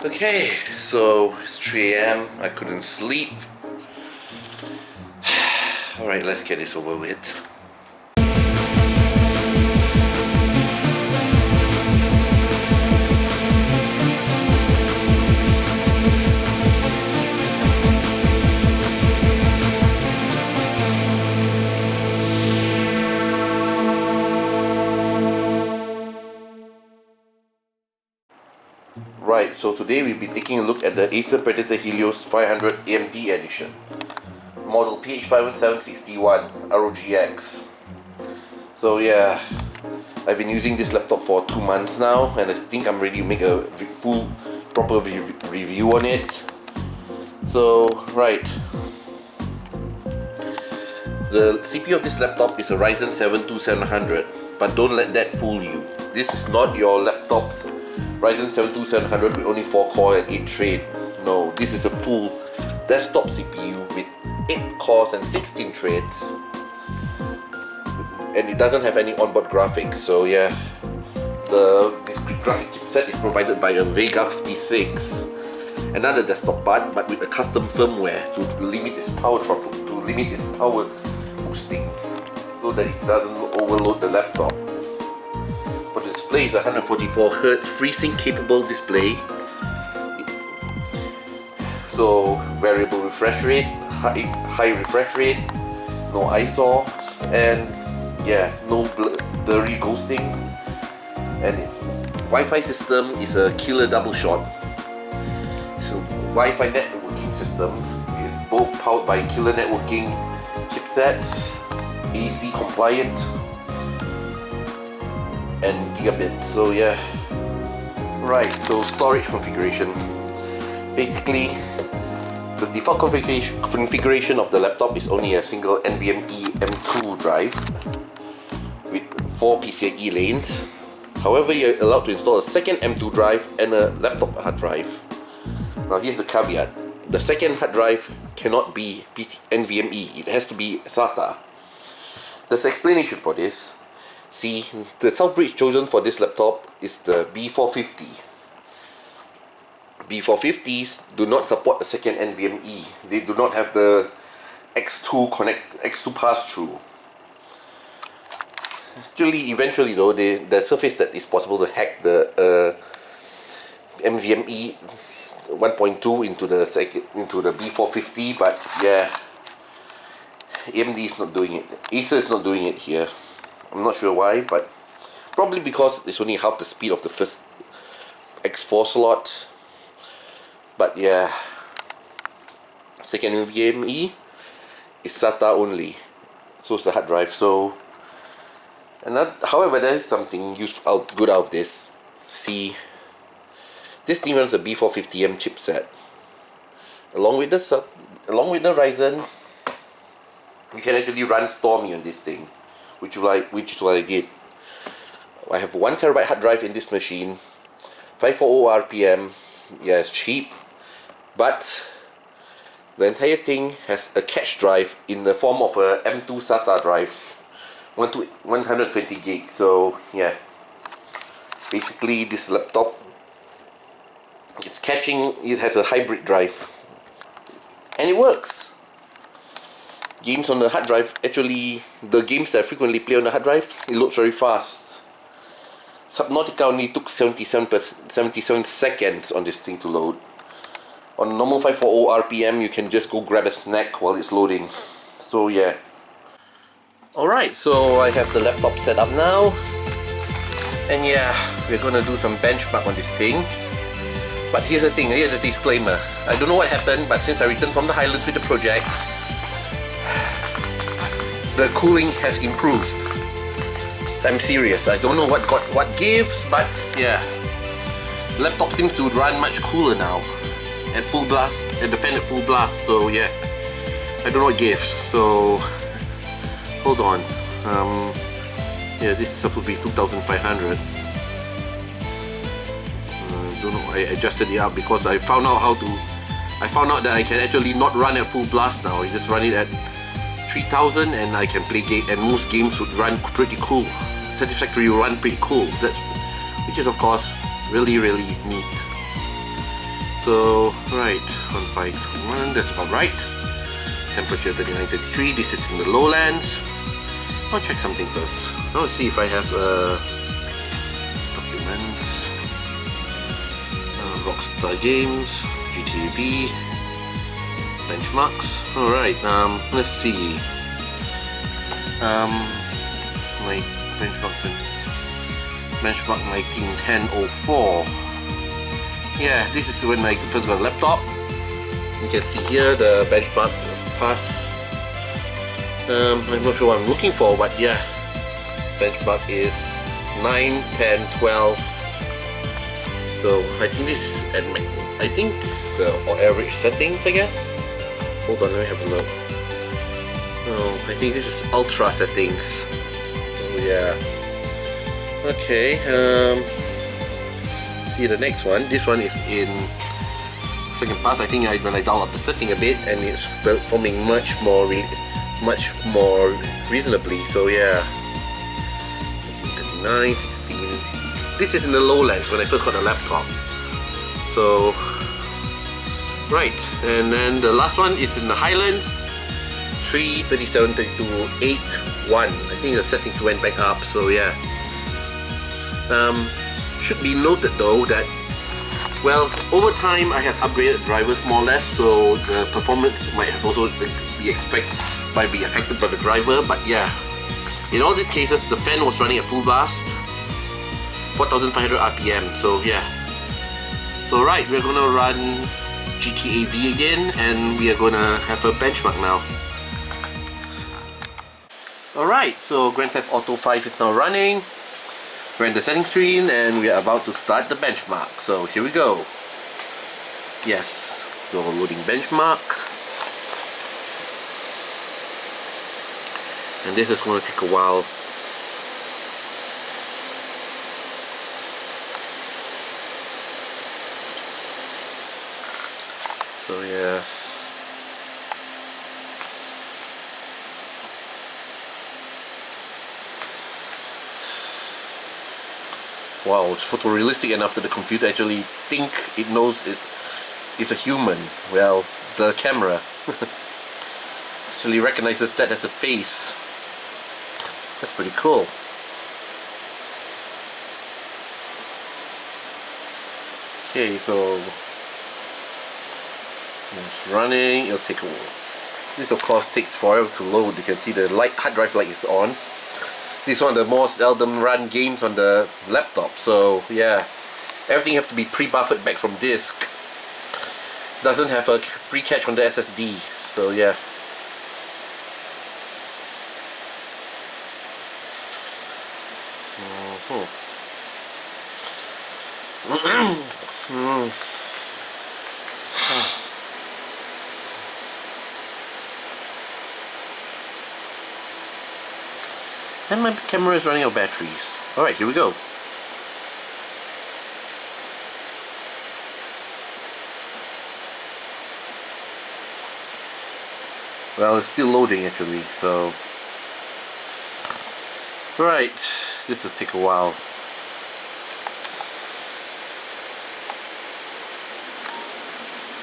Okay, so it's 3 AM. I couldn't sleep. Alright, let's get this over with. Right, so today we'll be taking a look at the Acer Predator Helios 500 AMD edition. Model PH51761 ROGX. So yeah, I've been using this laptop for 2 months now, and I think I'm ready to make a full, proper review on it. So, right. The CPU of this laptop is a Ryzen 7 2700, but don't let that fool you. This is not your laptop's Ryzen 7 2700 with only 4 core and 8 thread. No, this is a full desktop CPU with 8 cores and 16 threads. And it doesn't have any onboard graphics, so yeah. The discrete graphic chipset is provided by a Vega 56. Another desktop part, but with a custom firmware to limit its power throttle, to limit its power boosting, so that it doesn't overload the laptop. For the display is a 144Hz FreeSync capable display. So variable refresh rate, high refresh rate, no ISO, and yeah, no blurry ghosting. And its Wi-Fi system is a killer double shot. It's a Wi-Fi networking system. It's both powered by killer networking chipsets, AC compliant, and gigabit. So yeah, right. So storage configuration. Basically, the default configuration of the laptop is only a single NVMe M2 drive with 4 PCIe lanes. However, you're allowed to install a second M2 drive and a laptop hard drive. Now here's the caveat. The second hard drive cannot be NVMe. It has to be SATA. There's explanation for this. See, the sound bridge chosen for this laptop is the B450. B450s do not support a second NVMe. They do not have the X2 pass-through. Actually, eventually though, the surface that is possible to hack the NVMe 1.2 into the B450, but yeah, AMD is not doing it. Acer is not doing it here. I'm not sure why, but probably because it's only half the speed of the first X4 slot. But yeah, second NVMe is SATA only, so it's the hard drive. So, however, there is something good out of this. See, this thing runs a B450M chipset. Along with the Ryzen, you can actually run Stormy on this thing, which is what I did. I have 1 TB hard drive in this machine, 540 RPM. Yeah, it's cheap, but the entire thing has a cache drive in the form of a M2 SATA drive, 120 gig. So yeah, basically this laptop is catching. It has a hybrid drive, and it works. Games on the hard drive, actually, the games that I frequently play on the hard drive, it loads very fast. Subnautica only took 77 seconds on this thing to load. On normal 540 RPM, you can just go grab a snack while it's loading. So yeah. Alright, so I have the laptop set up now. And yeah, we're gonna do some benchmark on this thing. But here's the thing, here's the disclaimer. I don't know what happened, but since I returned from the Highlands with the project, the cooling has improved. I'm serious. I don't know what gives, but yeah, the laptop seems to run much cooler now at full blast, and the fan at full blast. So yeah, I don't know what gives. So hold on. Yeah, this is supposed to be 2,500. Don't know. I adjusted it up because I found out that I can actually not run at full blast now. I just run it at 3000 and I can play game, and most games would run pretty cool. Satisfactory will run pretty cool. Which is of course really neat. So, right, 1521, that's about right. Temperature 39, 33, this is in the lowlands. I'll check something first. I'll see if I have documents, Rockstar Games, GTA V, benchmarks. Alright, let's see. My benchmark 1910-04. Yeah, this is when I first got a laptop. You can see here the benchmark pass. I'm not sure what I'm looking for, but yeah, benchmark is 9, 10, 12. So I think this is at I think this is the average settings, I guess. Hold on, let me have a look. Oh, I think this is ultra settings. Oh yeah. Okay. See the next one. This one is in second pass. I think when I dial up the setting a bit, and it's performing much more reasonably. So yeah. 39, 16. This is in the lowlands when I first got a laptop. So right, and then the last one is in the highlands. 3, 37, 32, 8, 1. I think the settings went back up. So yeah. Should be noted though that, well, over time I have upgraded drivers more or less, so the performance might have also be affected by the driver. But yeah, in all these cases the fan was running at full blast, 4500 RPM. So yeah. So right, we're gonna run GTA V again, and we are gonna have a benchmark now. Alright, so Grand Theft Auto 5 is now running. We're in the settings screen and we are about to start the benchmark. So here we go. Yes, so loading benchmark. And this is going to take a while. So yeah. Wow, it's photorealistic enough that the computer actually think it knows it's a human. Well, the camera actually recognizes that as a face. That's pretty cool. Okay, so it's running. It'll take a while. This of course takes forever to load. You can see the hard drive light is on. This is one of the most seldom run games on the laptop, so yeah, everything has to be pre-buffered back from disk. Doesn't have a pre-cache on the SSD, so yeah. And my camera is running out of batteries. Alright, here we go. Well, it's still loading actually, so... Right, this will take a while.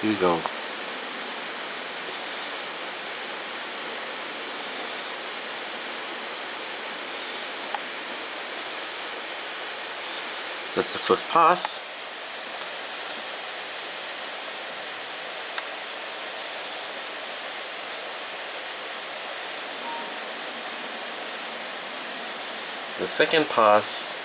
Here we go. That's the first pass. The second pass.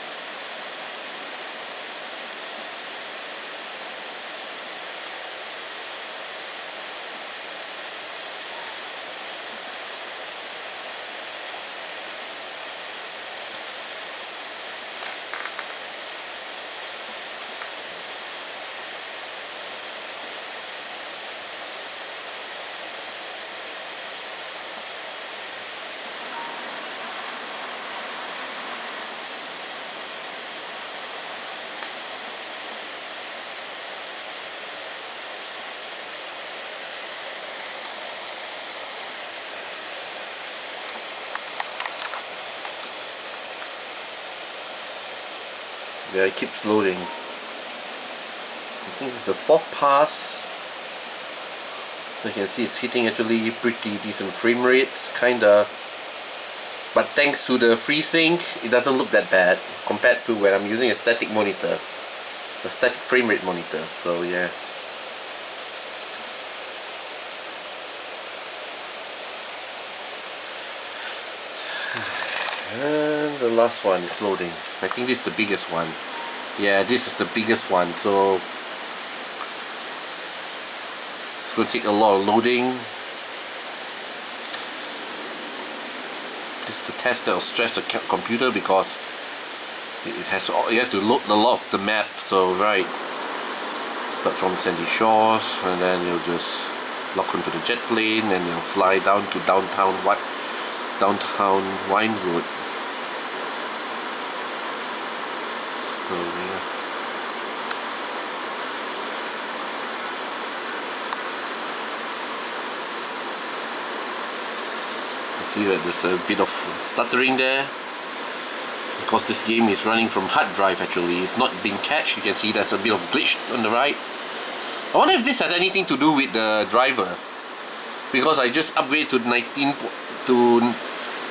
Yeah, it keeps loading. think it's the fourth pass. So you can see it's hitting actually pretty decent frame rates, kinda. But thanks to the FreeSync, it doesn't look that bad compared to when I'm using a static monitor, a static frame rate monitor. So yeah. And the last one is loading. I think this is the biggest one. Yeah, this is the biggest one. So it's going to take a lot of loading. This is the test that will stress the computer because it has to load a lot of the map. So right, start from Sandy Shores, and then you'll just lock onto the jet plane, and you'll fly down to downtown Winewood. So yeah. You see that there's a bit of stuttering there because this game is running from hard drive. Actually, it's not being cached. You can see there's a bit of glitch on the right. I wonder if this has anything to do with the driver, because I just upgraded to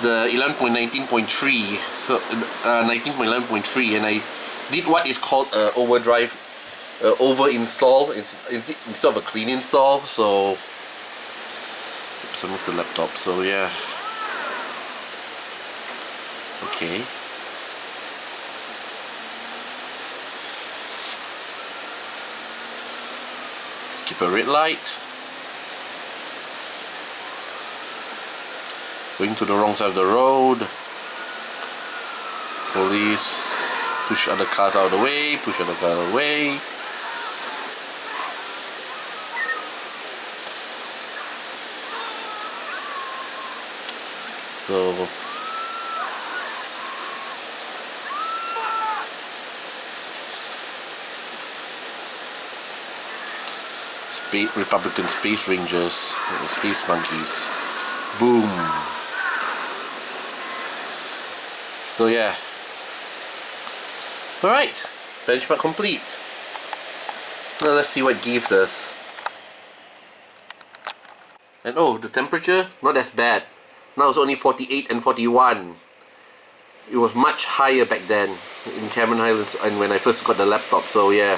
the 11.19.3, so 19.11.3, and I did what is called overdrive, over install instead of a clean install. So oops, I moved the laptop. So yeah, okay. Skip a red light. Going to the wrong side of the road. Police. Push other cars out of the way. Push other cars out of the way. So Republican Space Rangers, Space Monkeys. Boom. So yeah. Alright, benchmark complete. Now let's see what it gives us. And oh, the temperature, not as bad. Now it's only 48 and 41. It was much higher back then in Cameron Highlands and when I first got the laptop. So yeah,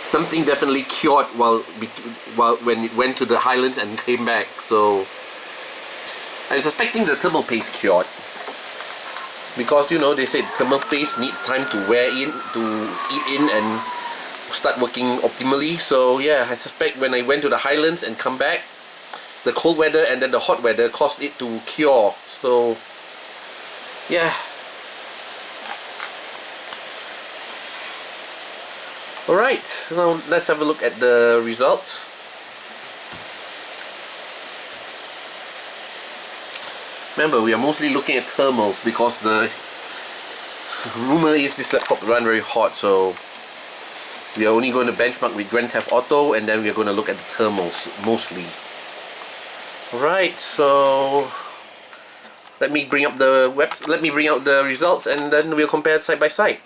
something definitely cured when it went to the Highlands and came back. So I'm suspecting the thermal paste cured, because you know they said thermal paste needs time to wear in, to eat in and start working optimally. So yeah, I suspect when I went to the Highlands and come back, the cold weather and then the hot weather caused it to cure. So yeah. Alright, now let's have a look at the results. Remember, we are mostly looking at thermals because the rumor is this laptop run very hot, so we are only going to benchmark with Grand Theft Auto, and then we are going to look at the thermals mostly. Alright, so let me bring out the results, and then we'll compare side by side.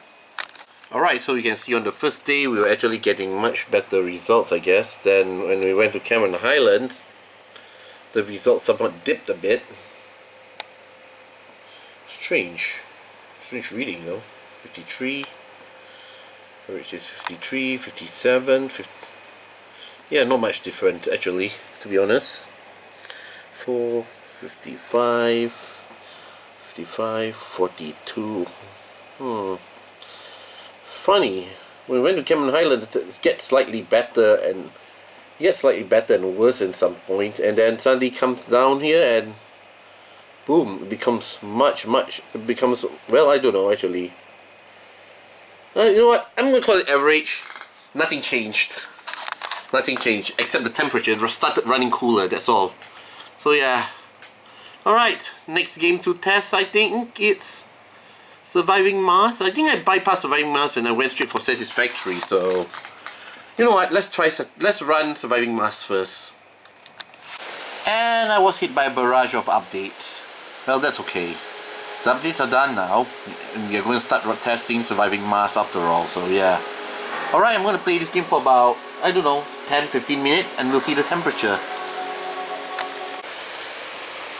Alright, so you can see on the first day we were actually getting much better results, I guess, than when we went to Cameron Highlands. The results somewhat dipped a bit. Strange reading though. 53, which is 53, 57, 50. Yeah, not much different actually, to be honest. 4, 55, 55, 42. Funny, when we went to Cameron Highlands, it gets slightly better and worse at some point, and then suddenly comes down here and boom, it becomes well, I don't know actually. You know what, I'm gonna call it average. Nothing changed except the temperature. It started running cooler, that's all. So yeah. Alright, next game to test, I think it's Surviving Mars. I think I bypassed Surviving Mars and I went straight for Satisfactory. So you know what, let's run Surviving Mars first. And I was hit by a barrage of updates. Well, that's okay. The updates are done now, and we are going to start testing Surviving Mars after all, so yeah. Alright, I'm gonna play this game for about, I don't know, 10-15 minutes and we'll see the temperature.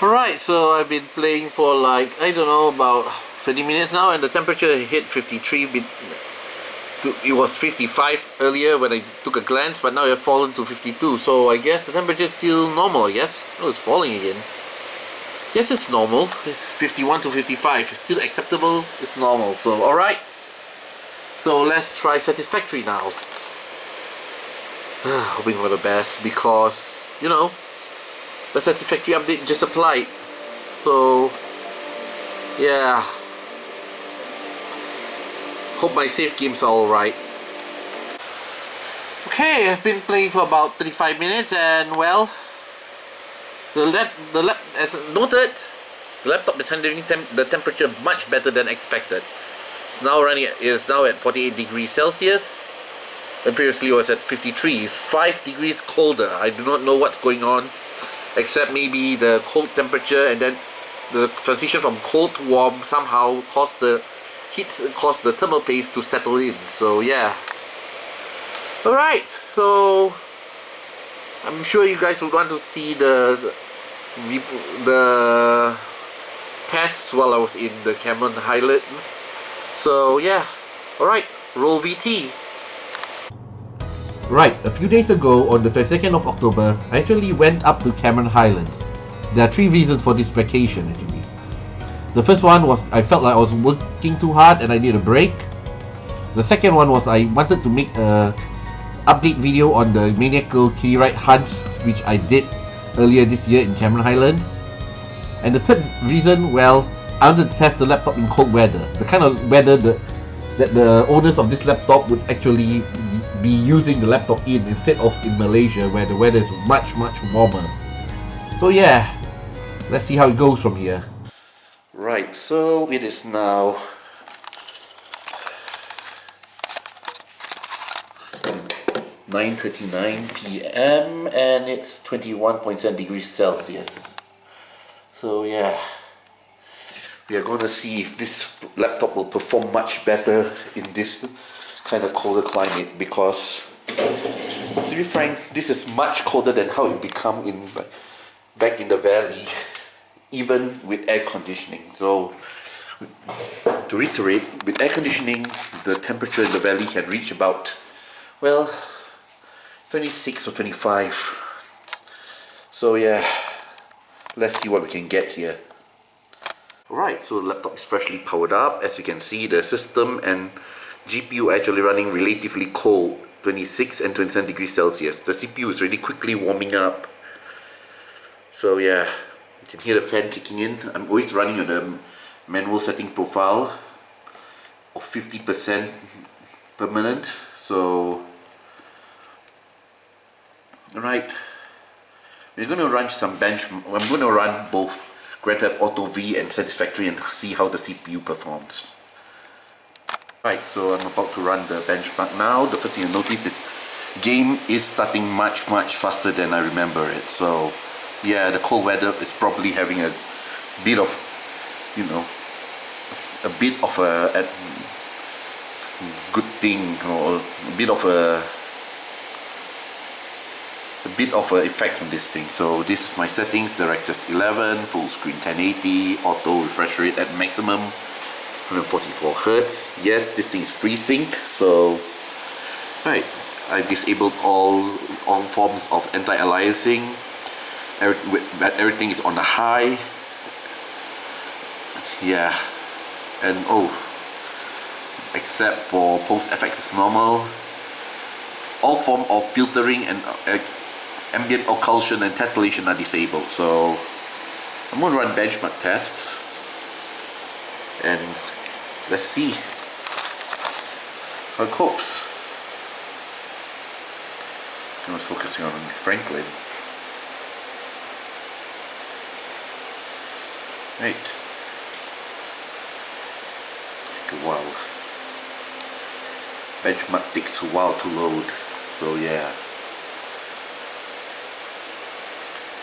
Alright, so I've been playing for like, I don't know, about 20 minutes now, and the temperature hit 53. It was 55 earlier when I took a glance, but now it's fallen to 52. So I guess the temperature is still normal, I guess. Oh, it's falling again. Yes, it's normal. It's 51 to 55. It's still acceptable. It's normal. So, alright. So let's try Satisfactory now. Hoping for the best because, you know, the Satisfactory update just applied. So, yeah. Hope my save games are alright. Okay, I've been playing for about 35 minutes and well, as noted, the laptop is handling the temperature much better than expected. It's now at 48 degrees Celsius, and previously it was at 53. 5 degrees colder. I do not know what's going on, except maybe the cold temperature and then the transition from cold to warm somehow caused the thermal paste to settle in. So yeah. Alright, so I'm sure you guys would want to see the tests while I was in the Cameron Highlands. So yeah, alright, roll VT. Right, a few days ago on the 22nd of October, I actually went up to Cameron Highlands. There are 3 reasons for this vacation actually. The first one was I felt like I was working too hard and I need a break. The second one was I wanted to make a update video on the Maniacal Kitty Ride hunt, which I did earlier this year in Cameron Highlands. And the third reason, well, I wanted to test the laptop in cold weather, the kind of weather that the owners of this laptop would actually be using the laptop in, instead of in Malaysia where the weather is much warmer. So yeah, let's see how it goes from here. Right, so it is now 9:39 PM and it's 21.7 degrees Celsius. So yeah, we are going to see if this laptop will perform much better in this kind of colder climate, because to be frank, this is much colder than how it become back in the valley, even with air conditioning. So to reiterate, with air conditioning the temperature in the valley can reach about, well, 26 or 25. So yeah, let's see what we can get here. Alright, so the laptop is freshly powered up. As you can see, the system and GPU are actually running relatively cold, 26 and 27 degrees Celsius. The CPU is already quickly warming up. So yeah, you can hear the fan kicking in. I'm always running on the manual setting profile of 50% permanent. So, alright, we're going to run some I'm going to run both Grand Theft Auto V and Satisfactory and see how the CPU performs. Right, so I'm about to run the benchmark now. The first thing you notice is game is starting much faster than I remember it. So yeah, the cold weather is probably having a bit of, you know, a good thing, or a bit of a effect on this thing. So this is my settings: DirectX 11, full screen 1080, auto refresh rate at maximum 144 Hz. Yes, this thing is FreeSync. So right, I disabled all forms of anti-aliasing. Everything is on the high. Yeah, and except for post FX is normal. All form of filtering and ambient occlusion and tessellation are disabled. So I'm going to run benchmark tests and let's see how it copes. I was focusing on Franklin. Right. Take a while. Benchmark takes a while to load. So yeah.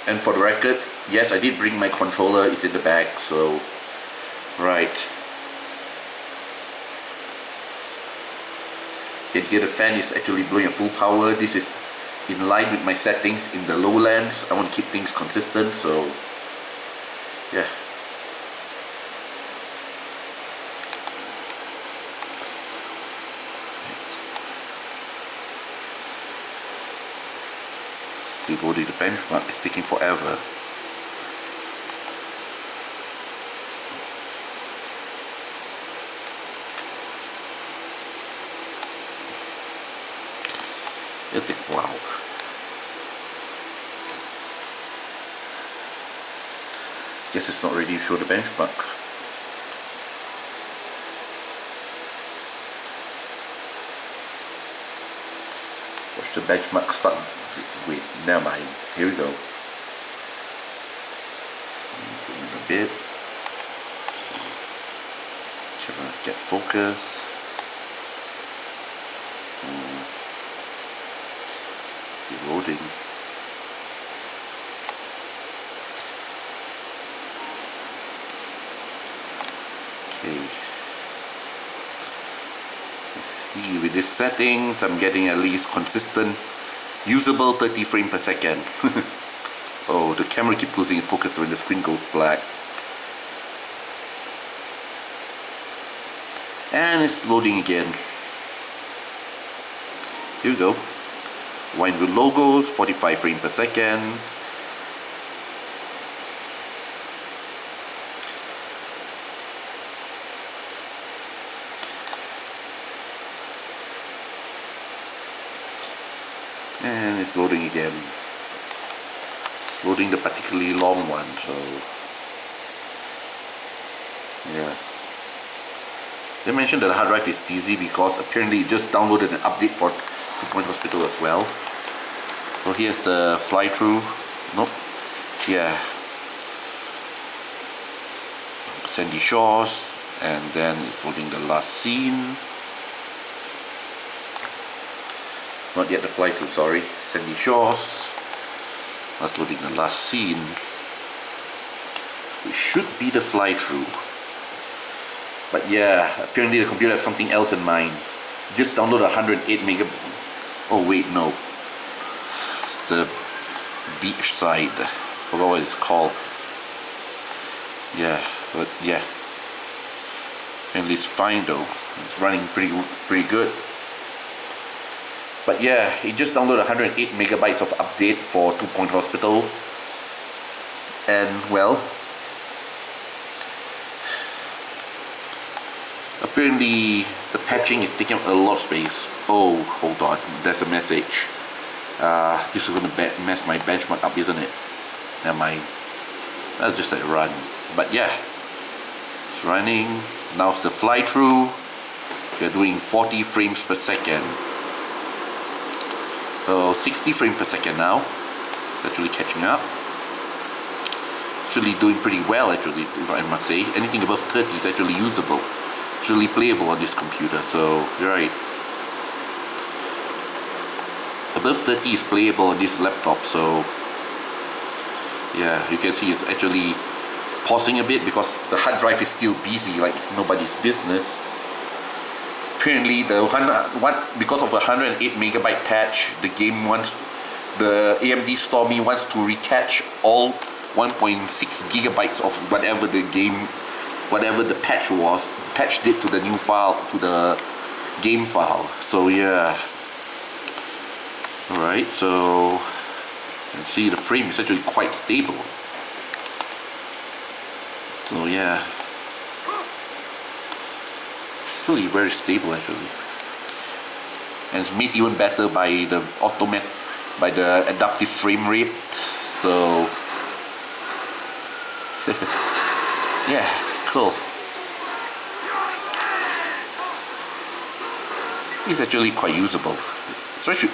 And for the record, yes, I did bring my controller. It's in the bag. So right. You can hear the fan is actually blowing at full power. This is in line with my settings in the lowlands. I want to keep things consistent, so yeah. Still loading the benchmark, it's taking forever. It'll take a while. Guess it's not ready to show the benchmark. Watch the benchmark start. Wait, never mind. Here we go. Zoom in a bit. Get focus. It's loading. Okay. Let's see, with these settings, I'm getting at least consistent, usable 30 frames per second. Oh, the camera keeps losing focus when the screen goes black. And it's loading again. Here we go. Wineville logos, 45 frames per second. And it's loading again. It's loading the particularly long one, so yeah. They mentioned that the hard drive is busy because apparently it just downloaded an update for 2-Point Hospital as well. So here's the fly-through. Nope. Yeah. Sandy Shores, and then it's loading the last scene. Not yet the fly-through, sorry. Sandy Shores. That's loading the last scene. It should be the fly-through. But yeah, apparently the computer has something else in mind. Just download 108 megabytes. Oh wait, no. It's the beachside. Forgot what it's called. Yeah, but yeah. Apparently it's fine though. It's running pretty good. But yeah, it just downloaded 108 megabytes of update for 2-Point Hospital. And well, apparently the patching is taking up a lot of space. Oh, hold on, there's a message. This is gonna mess my benchmark up, isn't it? Never mind. I'll just let it run. But yeah, it's running. Now it's the fly-through. We're doing 40 frames per second. So 60 frames per second now. It's actually catching up. Actually doing pretty well actually, if I must say. Anything above 30 is actually usable. It's really playable on this computer, so you're right. Above 30 is playable on this laptop, so yeah, you can see it's actually pausing a bit because the hard drive is still busy like nobody's business. Apparently because of a 108 megabyte patch, the AMD Stormy wants to recache all 1.6 gigabytes of whatever the patch did to the new file, to the game file. So yeah. Alright, so you can see the frame is actually quite stable. So yeah. It's really very stable actually. And it's made even better by the adaptive frame rate. So yeah, cool. It's actually quite usable. Especially,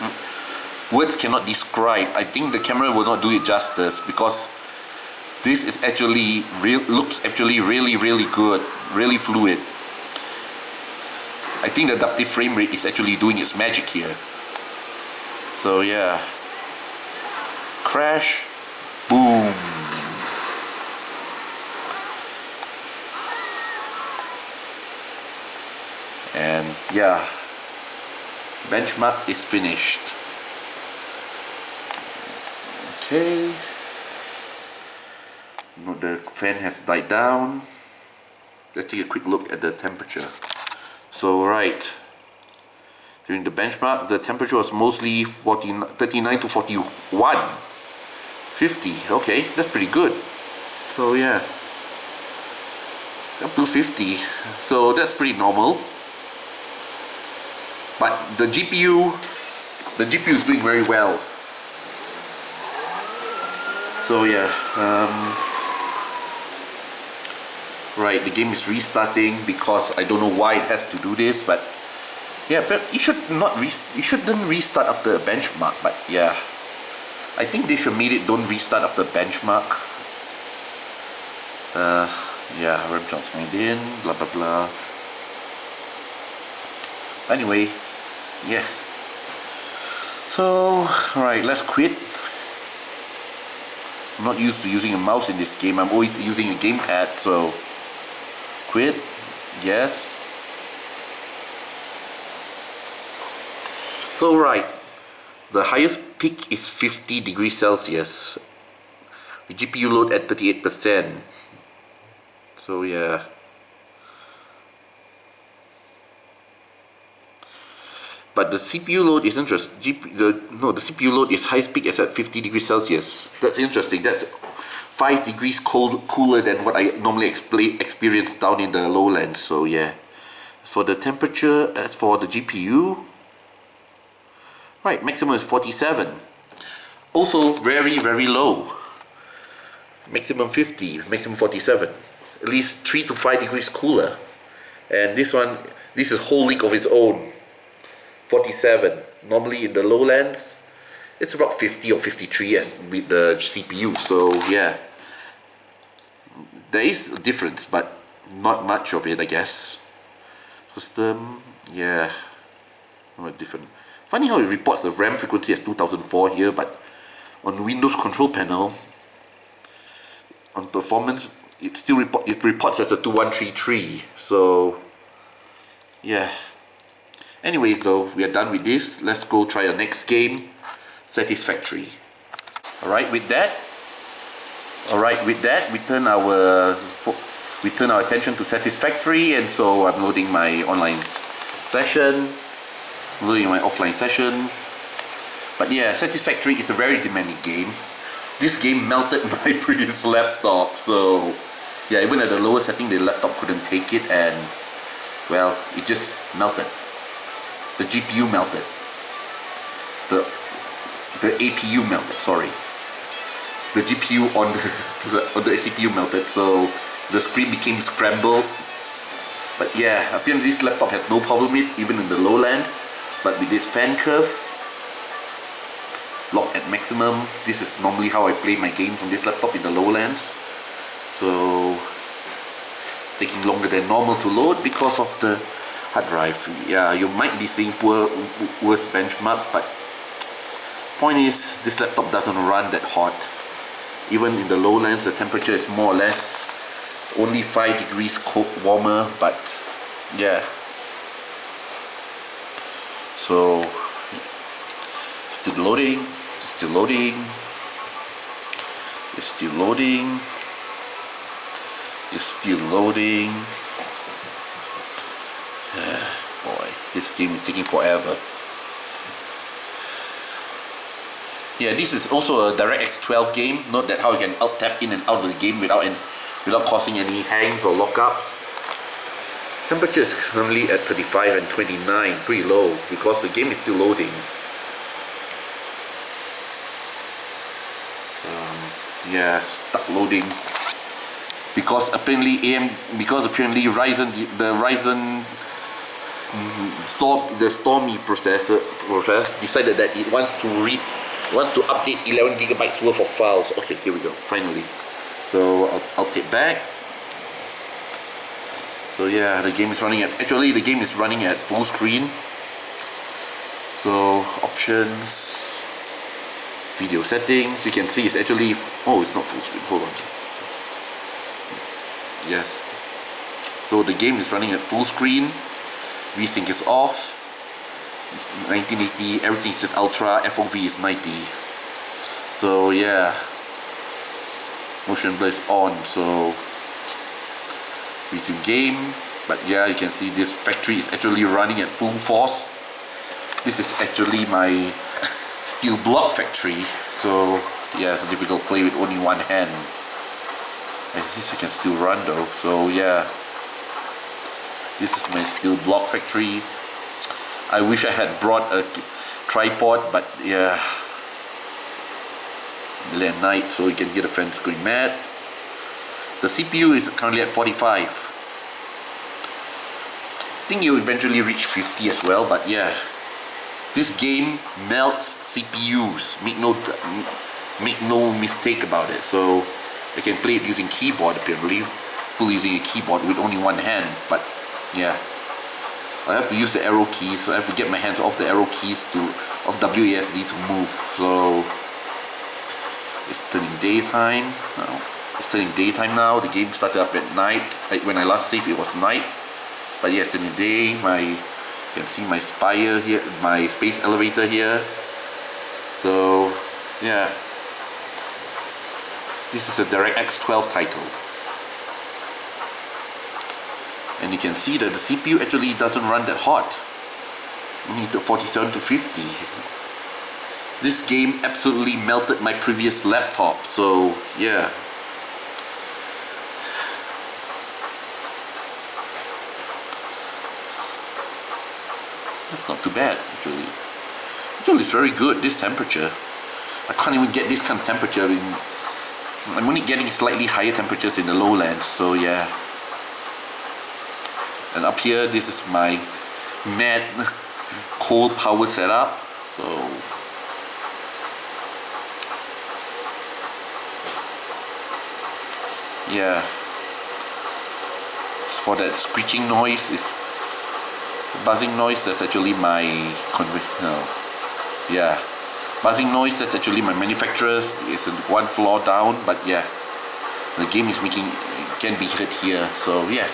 words cannot describe. I think the camera will not do it justice because this is actually looks actually really good, really fluid. I think the adaptive frame rate is actually doing its magic here. So yeah. Crash, boom. And yeah, Benchmark is finished. Okay. Note the fan has died down. Let's take a quick look at the temperature. So right, during the benchmark, the temperature was mostly 39 to 41. 50, okay, that's pretty good. So yeah, up to 50, so that's pretty normal. But the GPU is doing very well. So yeah, right, the game is restarting because I don't know why it has to do this, but yeah, but it shouldn't restart after a benchmark. But yeah, I think they should make it don't restart after benchmark. Yeah, RAM jobs made in, blah blah blah. Anyway, yeah. So, alright, let's quit. I'm not used to using a mouse in this game. I'm always using a gamepad, so quit. Yes. So right, the highest peak is 50 degrees Celsius. The GPU load at 38%. So yeah. But the CPU load is interesting. The CPU load is highest peak is at 50 degrees Celsius. That's interesting. That's 5 degrees cooler than what I normally experience down in the lowlands. So yeah. For the temperature, as for the GPU, right, maximum is 47. Also very, very low. Maximum 50, maximum 47. At least 3 to 5 degrees cooler. And this one, this is whole league of its own. 47. Normally in the lowlands, it's about 50 or 53 as with the CPU. So yeah, there is a difference, but not much of it, I guess. System, yeah, not different. Funny how it reports the RAM frequency as 2004 here, but on Windows control panel, on performance, it still reports as a 2133. So yeah. Anyway, though, we are done with this. Let's go try the next game, Satisfactory. Alright, with that, we turn our attention to Satisfactory, and so I'm loading my online session, loading my offline session. But yeah, Satisfactory is a very demanding game. This game melted my previous laptop, so yeah, even at the lower setting, the laptop couldn't take it, and well, it just melted. The GPU melted. The APU melted, sorry. The GPU on the CPU melted, so the screen became scrambled. But yeah, apparently this laptop had no problem with it, even in the lowlands. But with this fan curve, locked at maximum, this is normally how I play my games on this laptop in the lowlands. So, taking longer than normal to load because of the hard drive. Yeah, you might be seeing worse benchmarks, but point is, this laptop doesn't run that hot. Even in the lowlands, the temperature is more or less only 5 degrees warmer, but yeah. So, still loading, still loading, it's still loading, it's still loading. Boy, this game is taking forever. Yeah, this is also a DirectX 12 game. Note that how you can tap in and out of the game without causing any hangs or lockups. Temperature is currently at 35 and 29, pretty low because the game is still loading. Yeah, stuck loading. Because apparently Ryzen, the Ryzen the Stormy process decided that it wants to update 11 gigabytes worth of files. Okay, here we go, finally. So I'll take back. So yeah, the game is running at full screen. So options, video settings, you can see it's actually, oh, it's not full screen, hold on. Yes. So the game is running at full screen. VSync is off. 1980, everything is at ultra, FOV is 90. So yeah, motion blur is on, so resume game. But yeah, you can see this factory is actually running at full force. This is actually my steel block factory, so yeah, it's difficult to play with only one hand. At least I can still run though, so yeah. This is my steel block factory. I wish I had brought a tripod, but yeah, late at night, so you can hear the fans going mad. The CPU is currently at 45. I think you'll eventually reach 50 as well, but yeah, this game melts CPUs. Make no mistake about it. So I can play it using keyboard, apparently, full using a keyboard with only one hand. But yeah, I have to use the arrow keys, so I have to get my hands off the arrow keys of WASD to move. So it's turning daytime now. It's turning daytime now. The game started up at night. When I last saved, it was night. But yeah, it's turning day. You can see my spire here, my space elevator here. So yeah, this is a DirectX 12 title. And you can see that the CPU actually doesn't run that hot. Only the 47 to 50. This game absolutely melted my previous laptop, so yeah. That's not too bad, actually. Actually, it's very good, this temperature. I can't even get this kind of temperature I'm only getting slightly higher temperatures in the lowlands, so yeah. And up here, this is my mad cold power setup, so yeah. As for that screeching noise, is buzzing noise, that's actually my buzzing noise, that's actually my manufacturer's. It's one floor down, but yeah, the game is can be heard here, so yeah.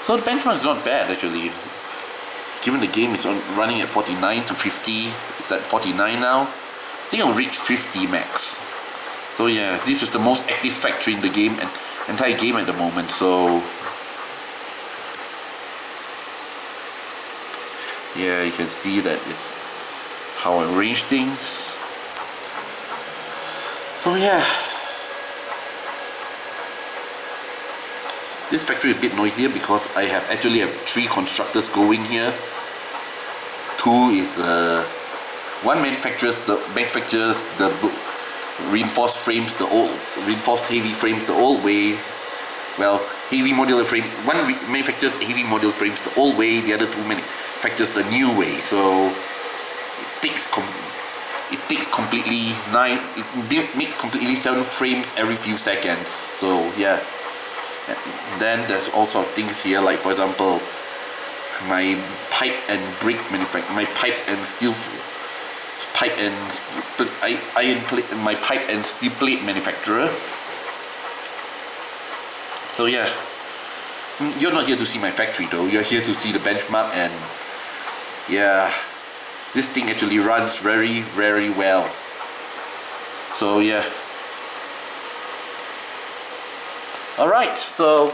So the benchmark is not bad actually. Given the game is running at 49 to 50, it's at 49 now. I think I'll reach 50 max. So yeah, this is the most active factory in the game and entire game at the moment, so yeah, you can see that is how I arrange things. So yeah, this factory is a bit noisier because I actually have 3 constructors going here. 2 is one manufactures the reinforced frames, the old reinforced heavy frames the old way. Well, heavy modular frame. One manufactures heavy modular frames the old way. The other 2 manufactures the new way. So it makes completely 7 frames every few seconds. So yeah. And then there's also things here, like for example, my pipe and brick manufacturer, my pipe and steel plate manufacturer. So yeah, you're not here to see my factory though. You're here to see the benchmark, and yeah, this thing actually runs very, very well. So yeah. Alright, so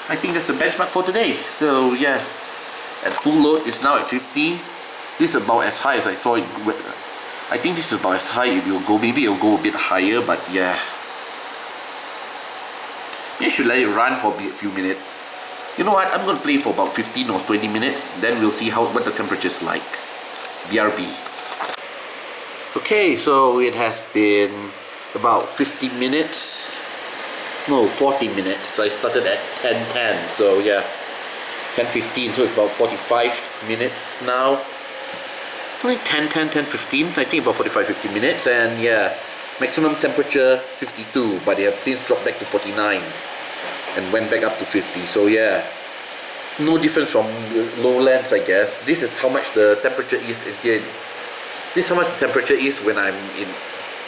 I think that's the benchmark for today. So yeah, at full load it's now at 50. This is about as high as I saw it. I think this is about as high it will go. Maybe it will go a bit higher, but yeah. Maybe I should let it run for a few minutes. You know what, I'm going to play for about 15 or 20 minutes. Then we'll see what the temperature is like. BRB. Okay, so it has been about 50 minutes. No, 40 minutes. I started at 10:10, so yeah, 10:15, so it's about 45 minutes now. Like 10:10, 10:15, I think about 45-50 minutes, and yeah, maximum temperature 52, but they have since dropped back to 49 and went back up to 50. So yeah, no difference from lowlands, I guess. This is how much the temperature is again. This is how much the temperature is when I'm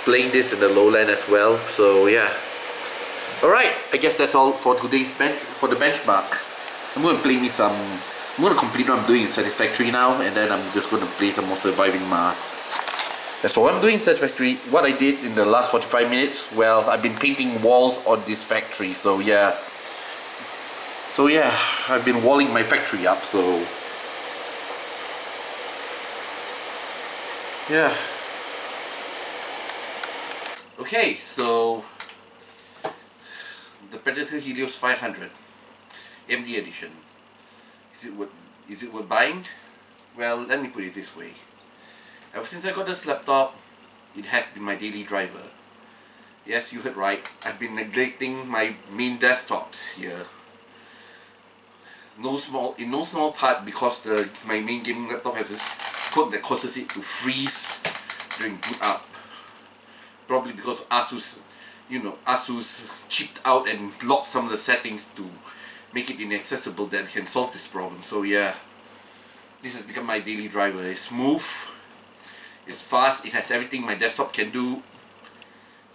playing this in the lowland as well. So yeah. Alright, I guess that's all for today's for the benchmark. I'm going to play me some I'm going to complete what I'm doing in Satisfactory now, and then I'm just going to play some more Surviving Mars. That's all I'm doing in Satisfactory. What I did in the last 45 minutes, well, I've been painting walls on this factory, so yeah. So yeah, I've been walling my factory up, so yeah. Okay, so the Predator Helios 500 AMD edition. Is it worth buying? Well, let me put it this way. Ever since I got this laptop, it has been my daily driver. Yes, you heard right. I've been neglecting my main desktops here. In no small part because my main gaming laptop has this code that causes it to freeze during boot up. Probably because Asus cheaped out and locked some of the settings to make it inaccessible that can solve this problem. So yeah, this has become my daily driver. It's smooth, it's fast, it has everything my desktop can do.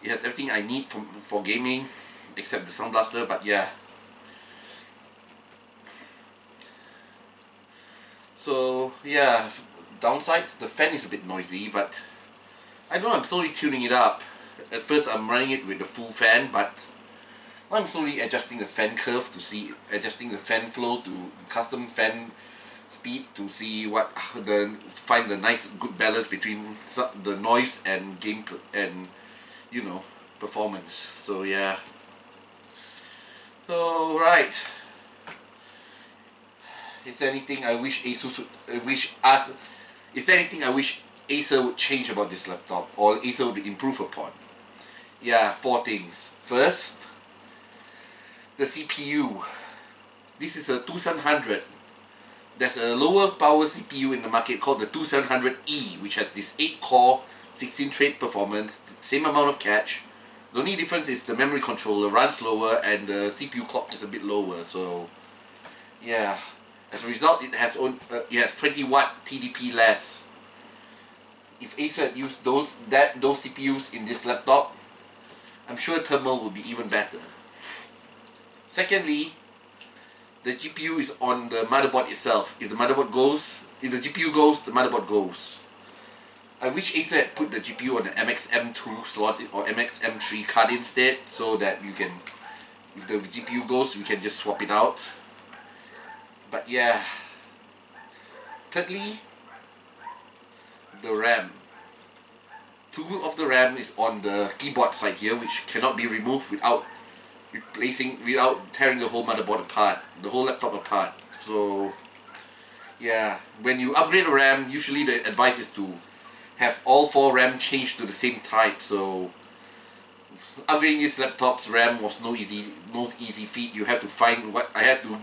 It has everything I need for gaming, except the Sound Blaster, but yeah. So yeah, downsides, the fan is a bit noisy, but I don't know, I'm slowly tuning it up. At first I'm running it with the full fan, but I'm slowly adjusting the fan curve adjusting the fan flow to custom fan speed to see find the nice good balance between the noise and gameplay and performance. So yeah. So right. Is there anything I wish Acer would change about this laptop, or Acer would improve upon? Yeah, 4 things. First, the CPU. This is a 2700. There's a lower power CPU in the market called the 2700E, which has this 8-core, 16-thread performance, same amount of cache. The only difference is the memory controller runs slower and the CPU clock is a bit lower. So, yeah. As a result, it has 20 watt TDP less. If Acer had used those CPUs in this laptop, I'm sure thermal would be even better. Secondly, the GPU is on the motherboard itself. If the GPU goes, the motherboard goes. I wish Acer had put the GPU on the MX-M2 slot or MX-M3 card instead, so that you can, if the GPU goes, we can just swap it out. But yeah. Thirdly, the RAM. 2 of the RAM is on the keyboard side here, which cannot be removed without tearing the whole motherboard apart, the whole laptop apart. So yeah, when you upgrade a RAM, usually the advice is to have all 4 RAM changed to the same type. So upgrading this laptop's RAM was no easy feat. You have to find I had to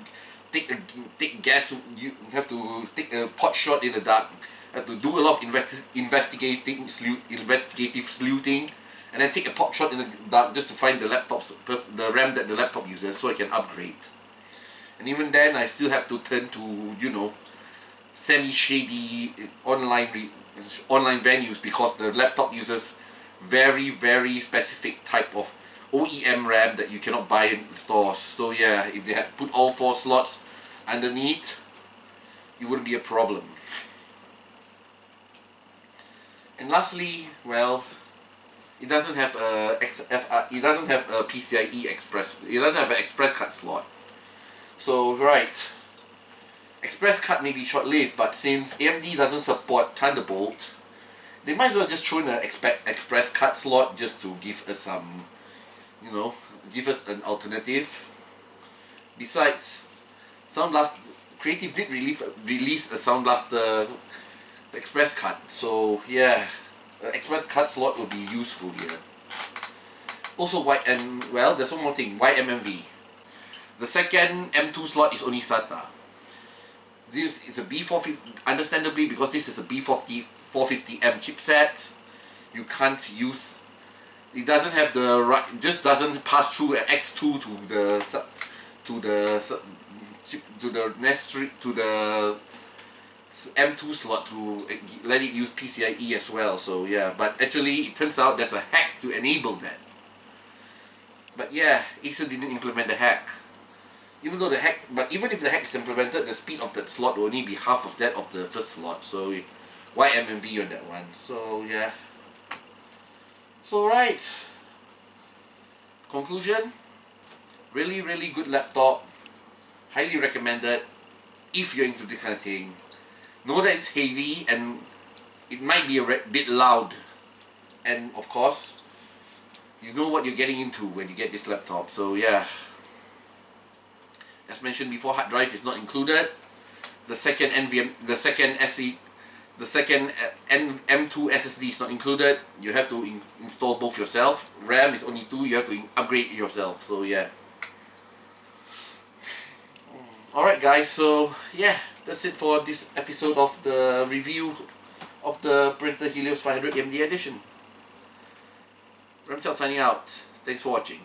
take gas. You have to take a pot shot in the dark. Have to do a lot of investigative sleuthing, and then take a pot shot in the dark just to find the RAM that the laptop uses, so I can upgrade. And even then, I still have to turn to semi-shady online venues because the laptop uses very, very specific type of OEM RAM that you cannot buy in stores. So yeah, if they had put all 4 slots underneath, it wouldn't be a problem. And lastly, well, it doesn't have a PCIe Express. It doesn't have an Express card slot. So right, Express card may be short-lived, but since AMD doesn't support Thunderbolt, they might as well just throw in an Express card slot just to give us some, give us an alternative. Besides, Creative did release a Sound Blaster Express card, so yeah, Express card slot would be useful here. Also, there's one more thing. Why MMV? The second M2 slot is only SATA. This is a B450, understandably, because this is a B450M chipset. You can't use. It doesn't have just doesn't pass through an X2 to the M2 slot to let it use PCIe as well. So yeah, but actually it turns out there's a hack to enable that. But yeah, Acer didn't implement the hack. even though even if the hack is implemented, the speed of that slot will only be half of that of the first slot. So why MMV on that one? So yeah. So right. Conclusion. Really, really good laptop. Highly recommended if you're into this kind of thing. Know that it's heavy and it might be a bit loud. And of course, you know what you're getting into when you get this laptop. So yeah. As mentioned before, hard drive is not included. The second NVM, the second SE, the second M2 SSD is not included. You have to install both yourself. RAM is only 2. You have to upgrade yourself. So yeah. Alright guys, so yeah, that's it for this episode of the review of the Printer Helios 500 AMD edition. Ramtel signing out. Thanks for watching.